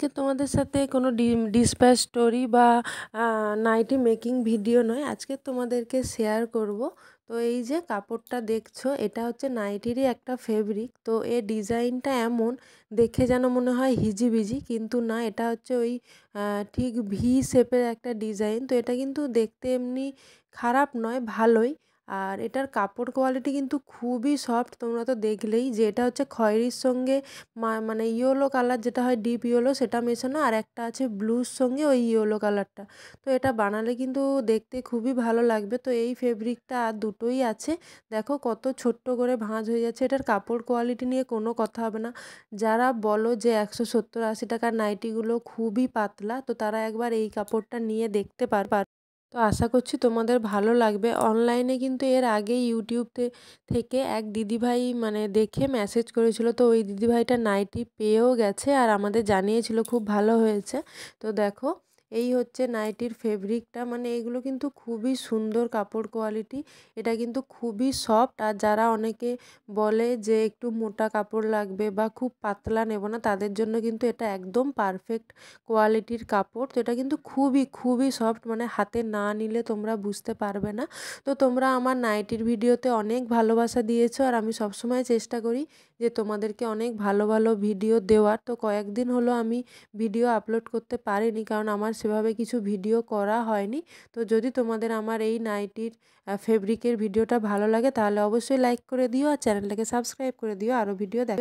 আজকে তোমাদের সাথে কোনো ডিসপ্যাচ স্টোরি বা নাইটি মেকিং ভিডিও নয়, আজকে তোমাদেরকে শেয়ার করব। তো এই যে কাপড়টা দেখছো, এটা হচ্ছে নাইটিরই একটা ফেব্রিক। তো এর ডিজাইনটা এমন দেখে যেন মনে হয় হিজিবিজি, কিন্তু না, এটা হচ্ছে ওই ঠিক ভি শেপের একটা ডিজাইন। তো এটা কিন্তু দেখতে এমনি খারাপ নয়, ভালোই। আর এটার কাপড় কোয়ালিটি কিন্তু খুবই সফট। তোমরা তো দেখলেই যে এটা হচ্ছে খয়েরির সঙ্গে মানে ইয়েলো কালার, যেটা হয় ডিপ ইয়েলো, সেটা মেশানো, আর একটা আছে ব্লুর সঙ্গে ওই ইয়েলো কালারটা। তো এটা বানালে কিন্তু দেখতে খুবই ভালো লাগবে। তো এই ফেব্রিকটা আর দুটোই আছে, দেখো কত ছোট্ট করে ভাঁজ হয়ে যাচ্ছে। এটার কাপড় কোয়ালিটি নিয়ে কোনো কথা হবে না। যারা বলো যে 170-80 টাকার নাইটিগুলো খুবই পাতলা, তো তারা একবার এই কাপড়টা নিয়ে দেখতে পারবে। তো আশা করছি তোমাদের ভালো লাগবে। অনলাইনে কিন্তু এর আগে থেকে এক দিদিভাই মানে দেখে মেসেজ করেছিল, তো ওই দিদিভাইটা নাইটি পেয়েও গেছে আর আমাদের জানিয়েছিল খুব ভালো হয়েছে। তো দেখো, এই হচ্ছে নাইটির ফেব্রিকটা, মানে এগুলো কিন্তু খুবই সুন্দর কাপড় কোয়ালিটি। এটা কিন্তু খুবই সফট। আর যারা অনেকে বলে যে একটু মোটা কাপড় লাগবে বা খুব পাতলা নেব না, তাদের জন্য কিন্তু এটা একদম পারফেক্ট কোয়ালিটির কাপড়। তো এটা কিন্তু খুবই খুবই সফট, মানে হাতে না নিলে তোমরা বুঝতে পারবে না। তো তোমরা আমার নাইটির ভিডিওতে অনেক ভালোবাসা দিয়েছো, আর আমি সবসময় চেষ্টা করি যে তোমাদেরকে অনেক ভালো ভালো ভিডিও দেওয়ার। তো কয়েকদিন হলো আমি ভিডিও আপলোড করতে পারিনি, কারণ আমার সেভাবে কিছু ভিডিও করা হয়নি। তো যদি তোমাদের আমার এই নাইটির ফেব্রিকের ভিডিওটা ভালো লাগে, তাহলে অবশ্যই লাইক করে দিও আর চ্যানেলটাকে সাবস্ক্রাইব করে দিও আরও ভিডিও দেখ।